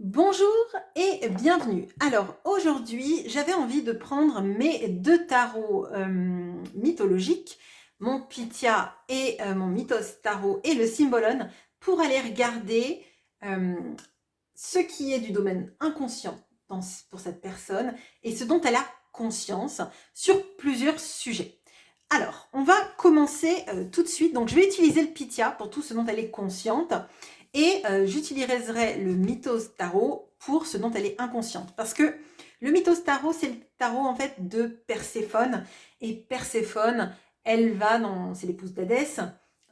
Bonjour et bienvenue. Alors aujourd'hui, j'avais envie de prendre mes deux tarots mythologiques, mon Pythia et mon Mythos Tarot et le Symbolon, pour aller regarder euh, ce qui est du domaine inconscient pour cette personne et ce dont elle a conscience sur plusieurs sujets. Alors, on va commencer tout de suite. Donc, je vais utiliser le Pythia pour tout ce dont elle est consciente et j'utiliserai le Mythos Tarot pour ce dont elle est inconsciente. Parce que le Mythos Tarot, c'est le tarot en fait de Perséphone. Et Perséphone, elle va dans... c'est l'épouse d'Hadès.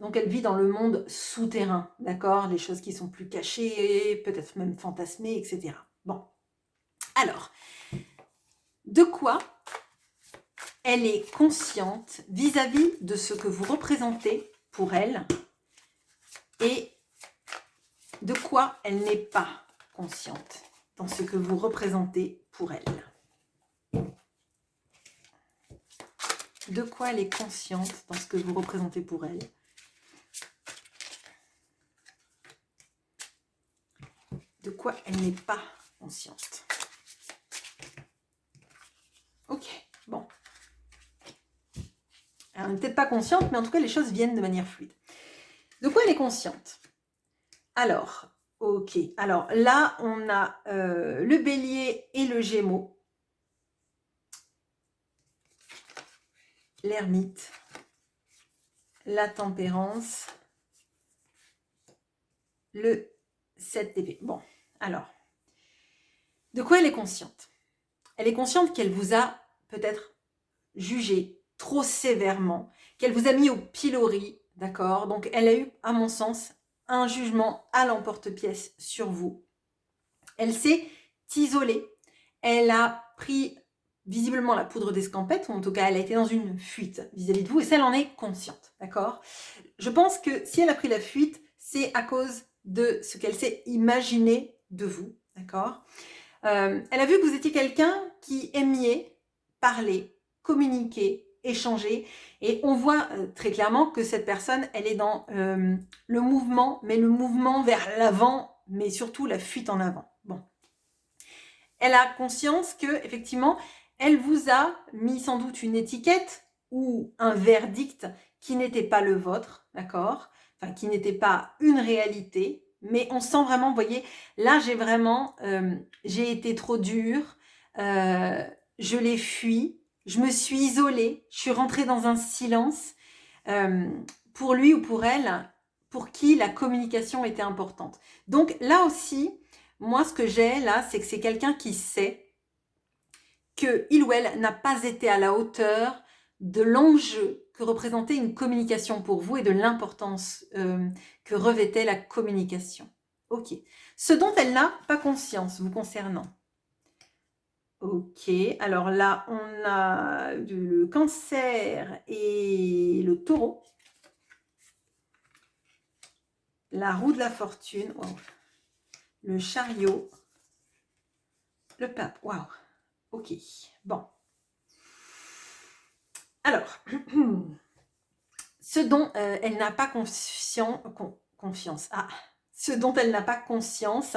Donc elle vit dans le monde souterrain, d'accord? Les choses qui sont plus cachées, peut-être même fantasmées, etc. Bon. Alors, de quoi elle est consciente vis-à-vis de ce que vous représentez pour elle et de quoi elle n'est pas consciente dans ce que vous représentez pour elle. De quoi elle est consciente dans ce que vous représentez pour elle. De quoi elle n'est pas consciente. Ok, bon. Elle n'est peut-être pas consciente, mais en tout cas, les choses viennent de manière fluide. De quoi elle est consciente? Alors, ok. Alors là, on a le bélier et le gémeaux. L'ermite. La tempérance. Le 7 d'épée. Bon, alors, de quoi elle est consciente? Elle est consciente qu'elle vous a peut-être jugé trop sévèrement, qu'elle vous a mis au pilori, d'accord? Donc, elle a eu, à mon sens, un jugement à l'emporte-pièce sur vous. Elle s'est isolée. Elle a pris visiblement la poudre d'escampette, ou en tout cas, elle a été dans une fuite vis-à-vis de vous, et ça, elle en est consciente, d'accord? Je pense que si elle a pris la fuite, c'est à cause de ce qu'elle s'est imaginé de vous, d'accord? Elle a vu que vous étiez quelqu'un qui aimiez parler, communiquer, échanger, et on voit très clairement que cette personne, elle est dans le mouvement, mais le mouvement vers l'avant, mais surtout la fuite en avant. Bon. Elle a conscience que, effectivement, elle vous a mis sans doute une étiquette ou un verdict qui n'était pas le vôtre, d'accord? Enfin, qui n'était pas une réalité, mais on sent vraiment, vous voyez, là j'ai été trop dure, je l'ai fui, je me suis isolée, je suis rentrée dans un silence. Pour lui ou pour elle, pour qui la communication était importante. Donc là aussi, moi ce que j'ai là, c'est que c'est quelqu'un qui sait qu'il ou elle n'a pas été à la hauteur de l'enjeu que représentait une communication pour vous et de l'importance que revêtait la communication. Ok. Ce dont elle n'a pas conscience vous concernant. Ok, alors là, on a le cancer et le taureau. La roue de la fortune. Wow. Le chariot. Le pape. Waouh. Ok, bon. Alors, ce dont elle n'a pas confiance. Ah, ce dont elle n'a pas conscience,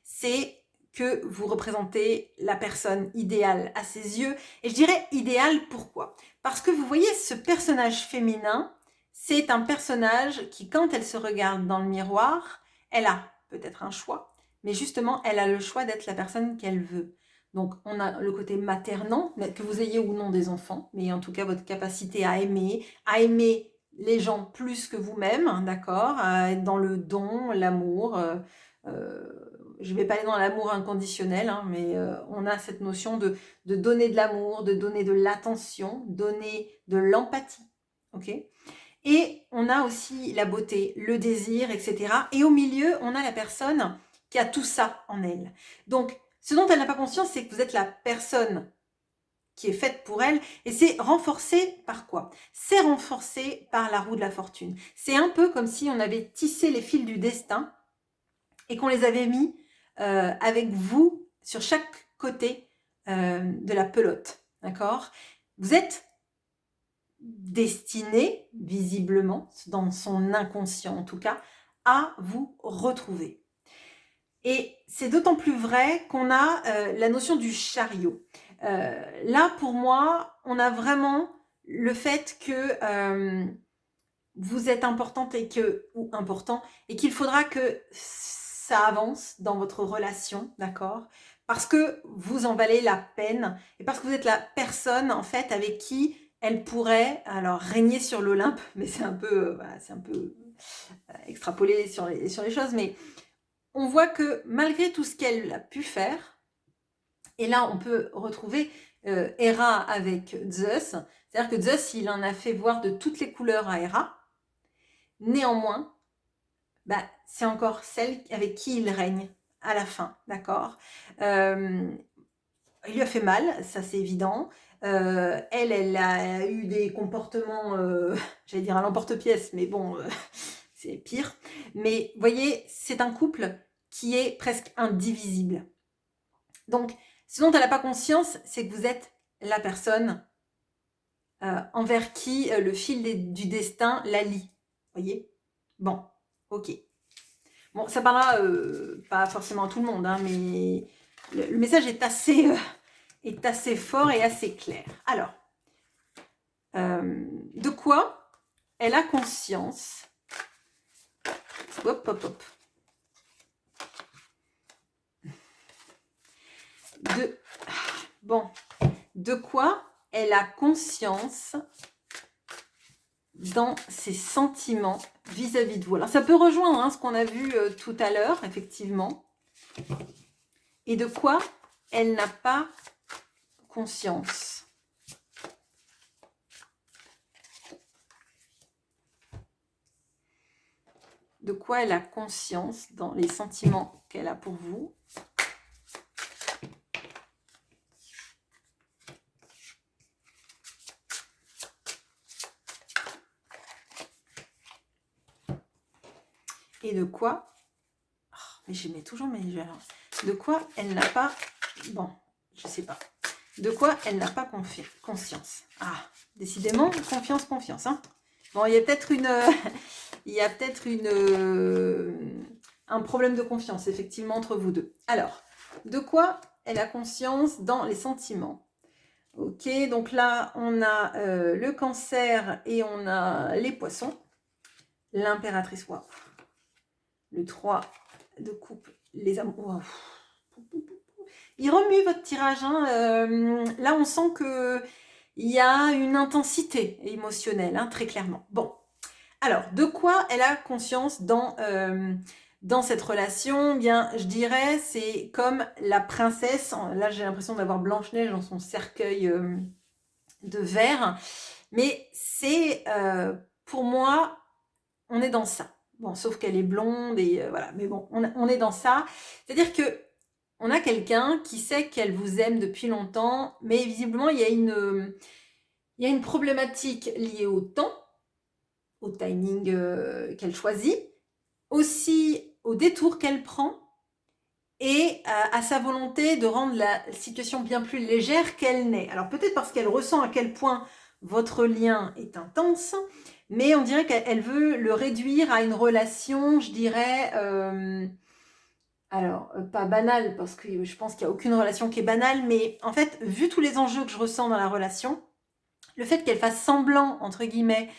c'est que vous représentez la personne idéale à ses yeux. Et je dirais idéale, pourquoi? Parce que vous voyez, ce personnage féminin, c'est un personnage qui, quand elle se regarde dans le miroir, elle a peut-être un choix, mais justement, elle a le choix d'être la personne qu'elle veut. Donc, on a le côté maternant, que vous ayez ou non des enfants, mais en tout cas, votre capacité à aimer les gens plus que vous-même, hein, d'accord, à être dans le don, l'amour. Je ne vais pas aller dans l'amour inconditionnel, hein, mais on a cette notion de donner de l'amour, de donner de l'attention, donner de l'empathie. Ok ? Et on a aussi la beauté, le désir, etc. Et au milieu, on a la personne qui a tout ça en elle. Donc, ce dont elle n'a pas conscience, c'est que vous êtes la personne qui est faite pour elle, et c'est renforcé par quoi? C'est renforcé par la roue de la fortune. C'est un peu comme si on avait tissé les fils du destin et qu'on les avait mis avec vous sur chaque côté de la pelote, d'accord? Vous êtes destiné, visiblement, dans son inconscient en tout cas, à vous retrouver. Et c'est d'autant plus vrai qu'on a la notion du chariot. Là, pour moi, on a vraiment le fait que vous êtes importante ou important, et qu'il faudra que ça avance dans votre relation, d'accord? Parce que vous en valez la peine, et parce que vous êtes la personne, en fait, avec qui elle pourrait, alors, régner sur l'Olympe, mais c'est un peu, voilà, c'est un peu extrapolé sur les choses, mais on voit que malgré tout ce qu'elle a pu faire, et là on peut retrouver Hera avec Zeus, c'est-à-dire que Zeus, il en a fait voir de toutes les couleurs à Hera, néanmoins, bah, c'est encore celle avec qui il règne à la fin, d'accord. Il lui a fait mal, ça c'est évident. Elle a eu des comportements, j'allais dire à l'emporte-pièce, mais bon, c'est pire. Mais vous voyez, c'est un couple qui est presque indivisible. Donc, ce dont elle n'a pas conscience, c'est que vous êtes la personne envers qui le fil du destin la lie. Voyez? Bon, ok. Bon, ça parlera pas forcément à tout le monde, hein, mais le message est assez fort et assez clair. Alors, de quoi elle a conscience? Hop, hop, hop. De quoi elle a conscience dans ses sentiments vis-à-vis de vous. Alors, ça peut rejoindre hein, ce qu'on a vu tout à l'heure, effectivement. Et de quoi elle n'a pas conscience. De quoi elle a conscience dans les sentiments qu'elle a pour vous. Et de quoi, oh, mais je mets toujours mes jeux. De quoi elle n'a pas, bon, je sais pas. De quoi elle n'a pas conscience. Ah, décidément, confiance. Hein. Bon, il y a peut-être un problème de confiance, effectivement, entre vous deux. Alors, de quoi elle a conscience dans les sentiments? Ok, donc là, on a le cancer et on a les poissons. L'impératrice, waouh. Le 3 de coupe, les amours. Wow. Il remue votre tirage. Hein. Là, on sent qu'il y a une intensité émotionnelle, hein, très clairement. Bon, alors, de quoi elle a conscience dans cette relation? Bien, je dirais, c'est comme la princesse. Là, j'ai l'impression d'avoir Blanche-Neige dans son cercueil de verre. Mais c'est, pour moi, on est dans ça. Bon, sauf qu'elle est blonde et voilà. Mais bon, on est dans ça. C'est-à-dire que on a quelqu'un qui sait qu'elle vous aime depuis longtemps, mais visiblement, il y a une problématique liée au temps, au timing qu'elle choisit, aussi au détour qu'elle prend et à sa volonté de rendre la situation bien plus légère qu'elle n'est. Alors peut-être parce qu'elle ressent à quel point votre lien est intense, mais on dirait qu'elle veut le réduire à une relation, je dirais, alors pas banale, parce que je pense qu'il n'y a aucune relation qui est banale, mais en fait, vu tous les enjeux que je ressens dans la relation, le fait qu'elle fasse semblant, entre guillemets,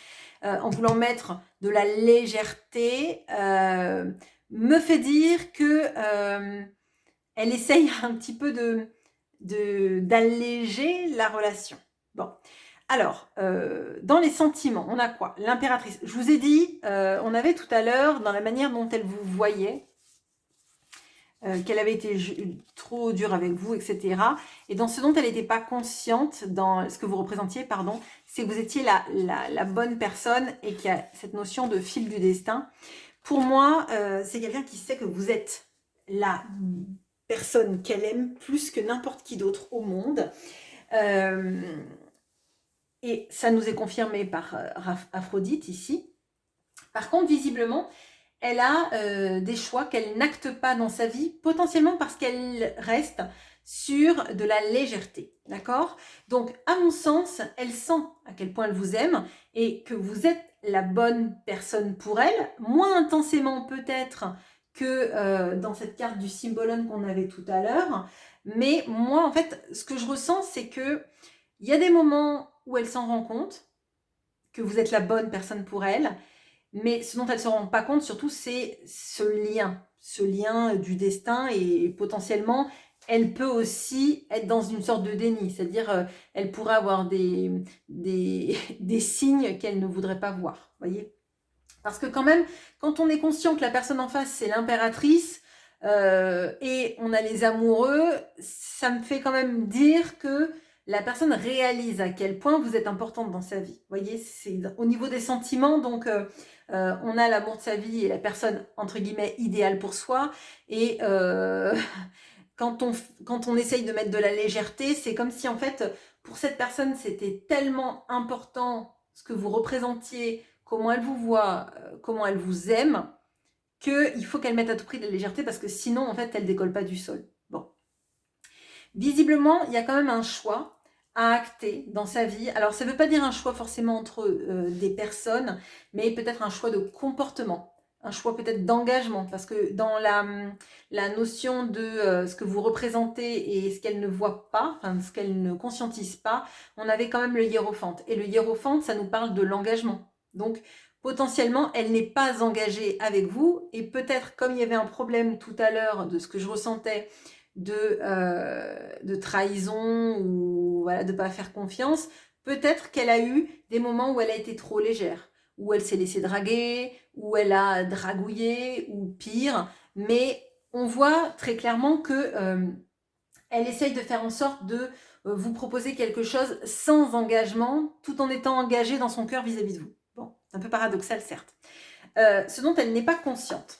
en voulant mettre de la légèreté, me fait dire que elle essaye un petit peu d'alléger la relation. Bon, alors, dans les sentiments, on a quoi? L'impératrice. Je vous ai dit, on avait tout à l'heure, dans la manière dont elle vous voyait, qu'elle avait été trop dure avec vous, etc. Et dans ce dont elle n'était pas consciente, dans ce que vous représentiez, pardon, c'est que vous étiez la bonne personne et qu'il y a cette notion de fil du destin. Pour moi, c'est quelqu'un qui sait que vous êtes la personne qu'elle aime plus que n'importe qui d'autre au monde. Et ça nous est confirmé par Aphrodite ici. Par contre, visiblement, elle a des choix qu'elle n'acte pas dans sa vie, potentiellement parce qu'elle reste sur de la légèreté, d'accord? Donc, à mon sens, elle sent à quel point elle vous aime et que vous êtes la bonne personne pour elle, moins intensément peut-être que dans cette carte du symbolon qu'on avait tout à l'heure. Mais moi, en fait, ce que je ressens, c'est que il y a des moments où elle s'en rend compte, que vous êtes la bonne personne pour elle, mais ce dont elle ne se rend pas compte, surtout, c'est ce lien du destin, et potentiellement, elle peut aussi être dans une sorte de déni, c'est-à-dire elle pourrait avoir des signes qu'elle ne voudrait pas voir, voyez. Parce que quand même, quand on est conscient que la personne en face, c'est l'impératrice, et on a les amoureux, ça me fait quand même dire que la personne réalise à quel point vous êtes importante dans sa vie. Vous voyez, c'est au niveau des sentiments, donc on a l'amour de sa vie et la personne, entre guillemets, idéale pour soi. Et quand on essaye de mettre de la légèreté, c'est comme si en fait, pour cette personne, c'était tellement important ce que vous représentiez, comment elle vous voit, comment elle vous aime, qu'il faut qu'elle mette à tout prix de la légèreté, parce que sinon, en fait, elle décolle pas du sol. Bon. Visiblement, il y a quand même un choix à acter dans sa vie. Alors, ça ne veut pas dire un choix forcément entre des personnes, mais peut-être un choix de comportement, un choix peut-être d'engagement, parce que dans la notion de ce que vous représentez et ce qu'elle ne voit pas, enfin ce qu'elle ne conscientise pas, on avait quand même le hiérophante. Et le hiérophante, ça nous parle de l'engagement. Donc, potentiellement, elle n'est pas engagée avec vous, et peut-être, comme il y avait un problème tout à l'heure de ce que je ressentais, de trahison, ou voilà, de ne pas faire confiance, peut-être qu'elle a eu des moments où elle a été trop légère, où elle s'est laissée draguer, où elle a dragouillé, ou pire, mais on voit très clairement que elle essaye de faire en sorte de vous proposer quelque chose sans engagement, tout en étant engagée dans son cœur vis-à-vis de vous. Bon, c'est un peu paradoxal, certes. Ce dont elle n'est pas consciente.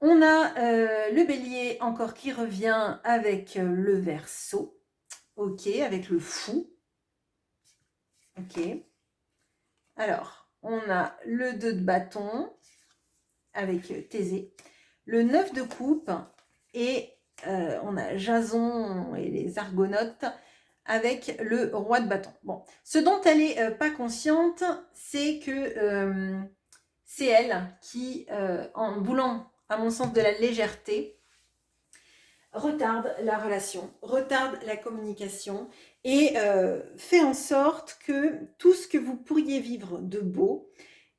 On a le bélier encore qui revient avec le Verseau. Ok, avec le fou. Ok. Alors, on a le 2 de bâton avec Thésée. Le 9 de coupe, et on a Jason et les Argonautes avec le roi de bâton. Bon, ce dont elle n'est pas consciente, c'est que c'est elle qui, en voulant, à mon sens, de la légèreté, retarde la relation, retarde la communication, et fait en sorte que tout ce que vous pourriez vivre de beau,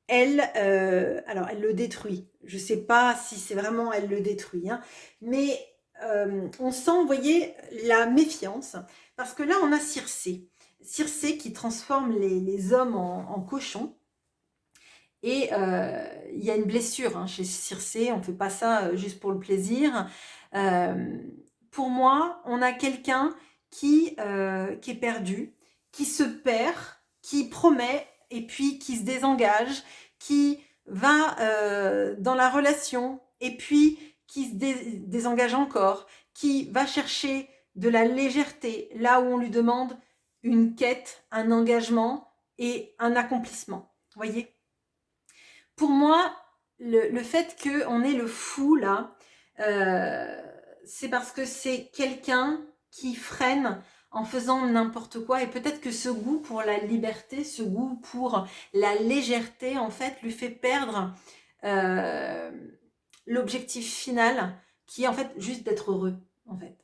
alors elle le détruit. Je ne sais pas si c'est vraiment elle le détruit, hein, mais on sent, vous voyez, la méfiance, parce que là on a Circé qui transforme les hommes en cochons. Et il y a une blessure chez Circé, on ne fait pas ça juste pour le plaisir. Pour moi, on a quelqu'un qui est perdu, qui se perd, qui promet et puis qui se désengage, qui va dans la relation et puis qui se désengage encore, qui va chercher de la légèreté là où on lui demande une quête, un engagement et un accomplissement. Vous voyez ? Pour moi, le fait qu'on ait le fou là, c'est parce que c'est quelqu'un qui freine en faisant n'importe quoi, et peut-être que ce goût pour la liberté, ce goût pour la légèreté, en fait, lui fait perdre l'objectif final, qui est en fait juste d'être heureux, en fait.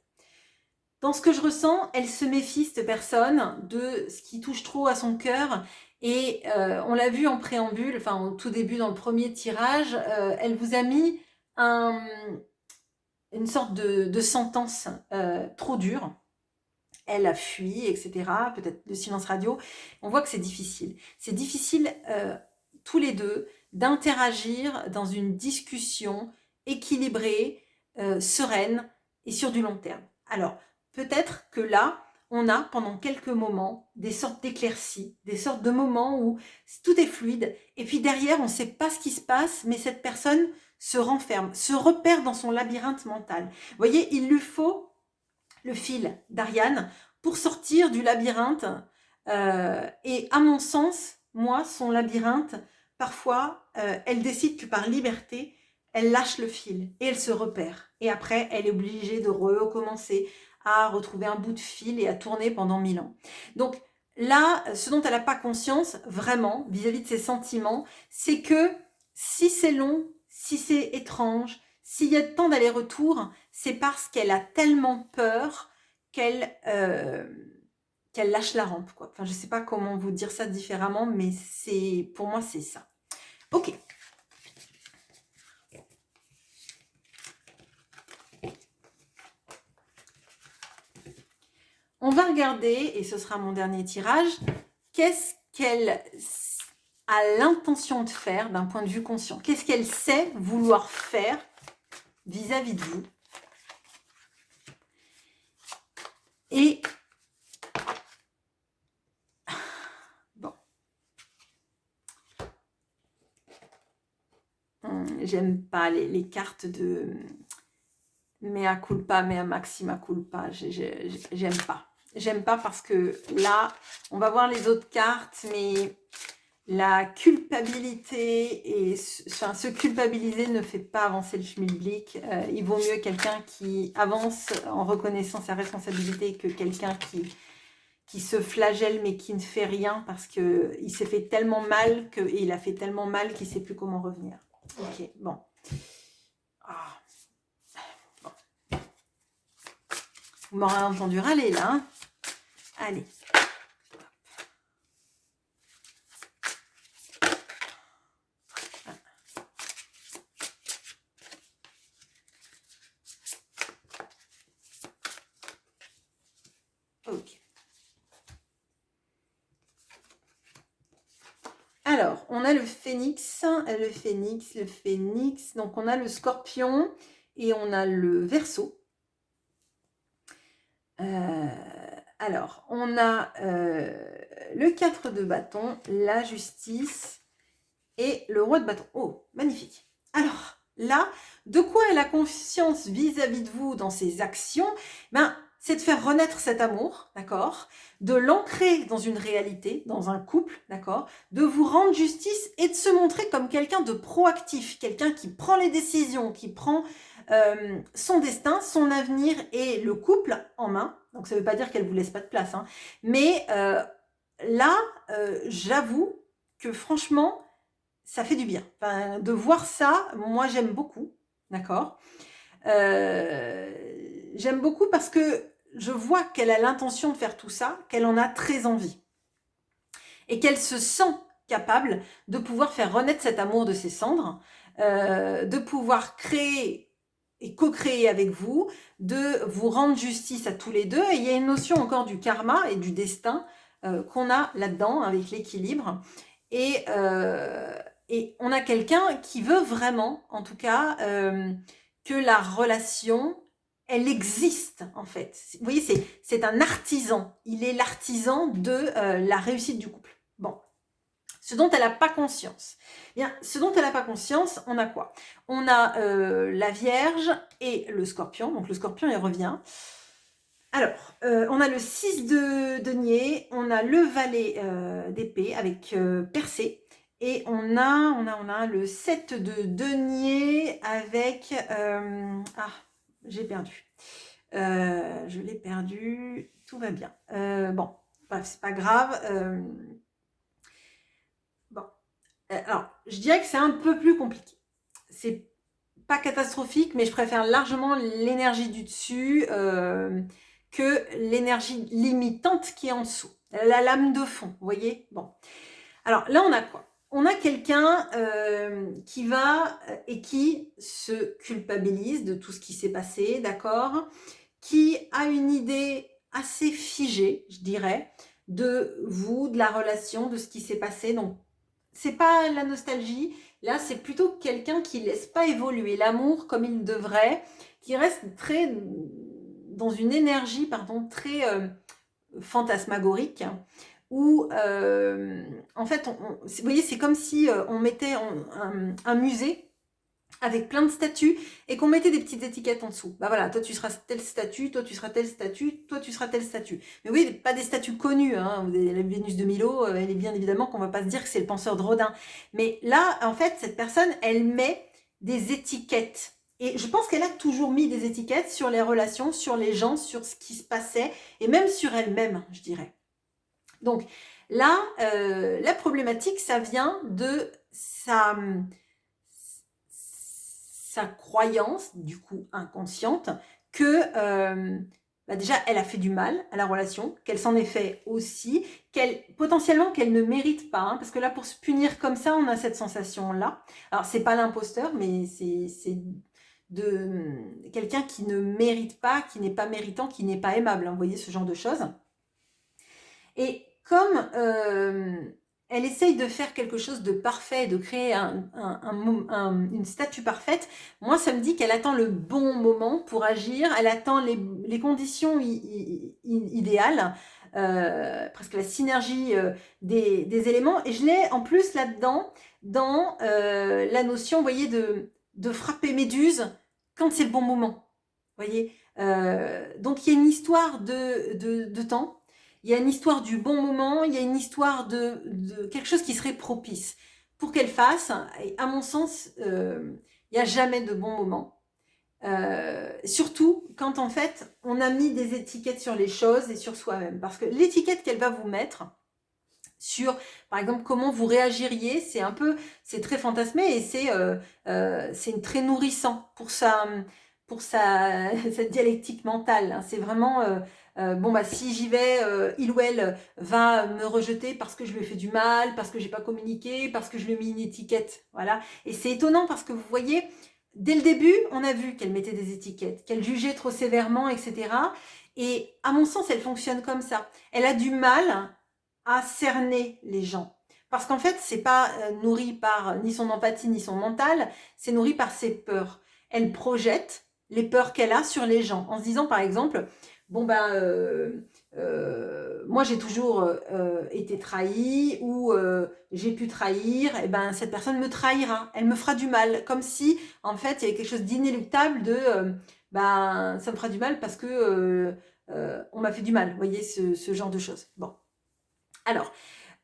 Dans ce que je ressens, elle se méfie, cette personne, de ce qui touche trop à son cœur. Et on l'a vu en préambule, enfin au tout début dans le premier tirage, elle vous a mis une sorte de sentence trop dure. Elle a fui, etc. Peut-être le silence radio. On voit que c'est difficile. C'est difficile tous les deux d'interagir dans une discussion équilibrée, sereine et sur du long terme. Alors, peut-être que là, on a pendant quelques moments des sortes d'éclaircies, des sortes de moments où tout est fluide, et puis derrière, on ne sait pas ce qui se passe, mais cette personne se renferme, se repère dans son labyrinthe mental. Vous voyez, il lui faut le fil d'Ariane pour sortir du labyrinthe. Et à mon sens, moi, son labyrinthe, parfois, elle décide que par liberté, elle lâche le fil et elle se repère. Et après, elle est obligée de recommencer à retrouver un bout de fil et à tourner pendant 1000 ans. Donc là, ce dont elle n'a pas conscience, vraiment, vis-à-vis de ses sentiments, c'est que si c'est long, si c'est étrange, s'il y a tant d'allers-retours, c'est parce qu'elle a tellement peur qu'elle lâche la rampe, quoi. Enfin, je ne sais pas comment vous dire ça différemment, mais pour moi, c'est ça. Ok. On va regarder, et ce sera mon dernier tirage, qu'est-ce qu'elle a l'intention de faire d'un point de vue conscient. Qu'est-ce qu'elle sait vouloir faire vis-à-vis de vous. Et bon, j'aime pas les cartes de mea culpa, mea maxima culpa. J'aime pas. J'aime pas parce que là, on va voir les autres cartes, mais la culpabilité et se culpabiliser ne fait pas avancer le schmilblick. Il vaut mieux quelqu'un qui avance en reconnaissant sa responsabilité que quelqu'un qui se flagelle mais qui ne fait rien parce qu'il s'est fait tellement mal et il a fait tellement mal qu'il ne sait plus comment revenir. Ok, bon. Ah. Bon. Vous m'aurez entendu râler là. Hein. Allez. Ok. Alors, on a le phénix, donc on a le scorpion et on a le verseau. Alors, on a le 4 de bâton, la justice et le roi de bâton. Oh, magnifique. Alors, là, de quoi elle a conscience vis-à-vis de vous dans ses actions? C'est de faire renaître cet amour, d'accord? De l'ancrer dans une réalité, dans un couple, d'accord? De vous rendre justice et de se montrer comme quelqu'un de proactif, quelqu'un qui prend les décisions, qui prend son destin, son avenir et le couple en main. Donc ça ne veut pas dire qu'elle ne vous laisse pas de place, hein. Mais là, j'avoue que franchement, ça fait du bien. Enfin, de voir ça, moi j'aime beaucoup, d'accord. J'aime beaucoup parce que je vois qu'elle a l'intention de faire tout ça, qu'elle en a très envie. Et qu'elle se sent capable de pouvoir faire renaître cet amour de ses cendres, de pouvoir créer et co-créer avec vous, de vous rendre justice à tous les deux. Et il y a une notion encore du karma et du destin qu'on a là-dedans avec l'équilibre. Et on a quelqu'un qui veut vraiment, en tout cas, que la relation, elle existe en fait. Vous voyez, c'est un artisan. Il est l'artisan de la réussite du couple. Bon. Ce dont elle n'a pas conscience. Bien, ce dont elle n'a pas conscience, on a quoi? On a la Vierge et le Scorpion. Donc le Scorpion, il revient. Alors, on a le 6 de denier, on a le valet d'épée avec percé. Et on a le 7 de denier avec... j'ai perdu. Je l'ai perdu. Tout va bien. Bon, bref, c'est pas grave. Alors, je dirais que c'est un peu plus compliqué. C'est pas catastrophique, mais je préfère largement l'énergie du dessus que l'énergie limitante qui est en dessous. La lame de fond, vous voyez? Bon. Alors là, on a quoi? On a quelqu'un qui va et qui se culpabilise de tout ce qui s'est passé, d'accord? Qui a une idée assez figée, je dirais, de vous, de la relation, de ce qui s'est passé. Donc, c'est pas la nostalgie. Là, c'est plutôt quelqu'un qui laisse pas évoluer l'amour comme il devrait, qui reste très dans une énergie, très fantasmagorique, où en fait, vous voyez, c'est comme si on mettait un musée avec plein de statues et qu'on mettait des petites étiquettes en dessous. Bah voilà, toi tu seras tel statut, toi tu seras tel statut, toi tu seras tel statut. Mais oui, pas des statuts connus, hein. La Vénus de Milo, elle est bien évidemment qu'on va pas se dire que c'est le penseur de Rodin. Mais là, en fait, cette personne, elle met des étiquettes. Et je pense qu'elle a toujours mis des étiquettes sur les relations, sur les gens, sur ce qui se passait, et même sur elle-même, je dirais. Donc là, la problématique, ça vient de sa croyance, du coup inconsciente, que déjà elle a fait du mal à la relation, qu'elle s'en est fait aussi, potentiellement qu'elle ne mérite pas, hein, parce que là pour se punir comme ça, on a cette sensation-là. Alors c'est pas l'imposteur, mais c'est de quelqu'un qui ne mérite pas, qui n'est pas méritant, qui n'est pas aimable, hein, vous voyez ce genre de choses. Et comme elle essaye de faire quelque chose de parfait, de créer une statue parfaite, moi ça me dit qu'elle attend le bon moment pour agir, elle attend les conditions idéales, presque la synergie des éléments, et je l'ai en plus là-dedans, dans la notion, vous voyez, de frapper Méduse quand c'est le bon moment. Vous voyez, donc il y a une histoire de temps. Il y a une histoire du bon moment, il y a une histoire de quelque chose qui serait propice pour qu'elle fasse. Et à mon sens, il n'y a jamais de bon moment. Surtout quand en fait on a mis des étiquettes sur les choses et sur soi-même. Parce que l'étiquette qu'elle va vous mettre sur, par exemple, comment vous réagiriez, c'est très fantasmé et c'est très nourrissant pour cette dialectique mentale, hein. C'est vraiment, bon bah si j'y vais, il ou elle va me rejeter parce que je lui ai fait du mal, parce que j'ai pas communiqué, parce que je lui ai mis une étiquette, voilà. Et c'est étonnant parce que vous voyez, dès le début, on a vu qu'elle mettait des étiquettes, qu'elle jugeait trop sévèrement, etc. Et à mon sens, elle fonctionne comme ça. Elle a du mal à cerner les gens. Parce qu'en fait, c'est pas nourri par ni son empathie ni son mental, c'est nourri par ses peurs. Elle projette les peurs qu'elle a sur les gens en se disant par exemple, bon ben moi j'ai toujours été trahie ou j'ai pu trahir, et ben cette personne me trahira, elle me fera du mal, comme si en fait il y avait quelque chose d'inéluctable de ben ça me fera du mal parce que on m'a fait du mal, vous voyez ce genre de choses. Bon. Alors,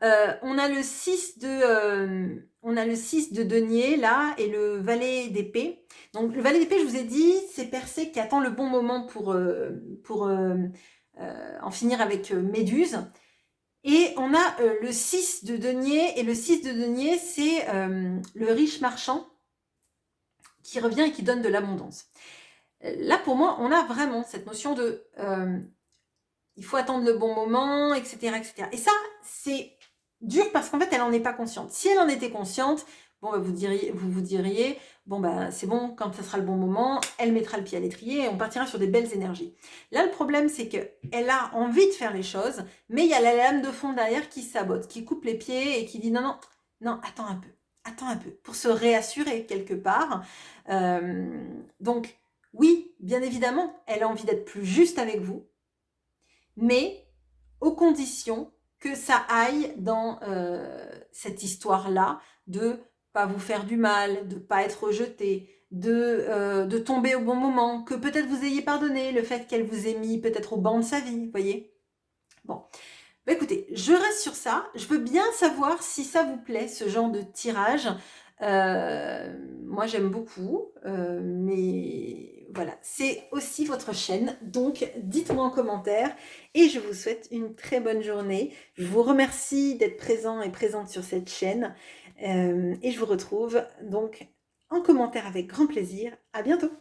on a le 6 de denier là et le valet d'épée. Donc le valet d'épée, je vous ai dit, c'est Persée qui attend le bon moment pour en finir avec Méduse. Et on a le 6 de denier, et le 6 de denier, c'est le riche marchand qui revient et qui donne de l'abondance. Là, pour moi, on a vraiment cette notion de il faut attendre le bon moment, etc., etc. Et ça, c'est dur parce qu'en fait, elle n'en est pas consciente. Si elle en était consciente, bon, bah, vous vous diriez, bon, bah, c'est bon, quand ça sera le bon moment, elle mettra le pied à l'étrier et on partira sur des belles énergies. Là, le problème, c'est qu'elle a envie de faire les choses, mais il y a la lame de fond derrière qui sabote, qui coupe les pieds et qui dit non, non, non, attends un peu, pour se réassurer quelque part. Donc, oui, bien évidemment, elle a envie d'être plus juste avec vous, mais aux conditions que ça aille dans cette histoire-là de pas vous faire du mal, de pas être rejeté, de tomber au bon moment, que peut-être vous ayez pardonné le fait qu'elle vous ait mis peut-être au banc de sa vie, vous voyez. Bon, bah écoutez, je reste sur ça. Je veux bien savoir si ça vous plaît, ce genre de tirage. Moi, j'aime beaucoup, mais voilà, c'est aussi votre chaîne. Donc, dites-moi en commentaire et je vous souhaite une très bonne journée. Je vous remercie d'être présent et présente sur cette chaîne et je vous retrouve donc en commentaire avec grand plaisir. À bientôt!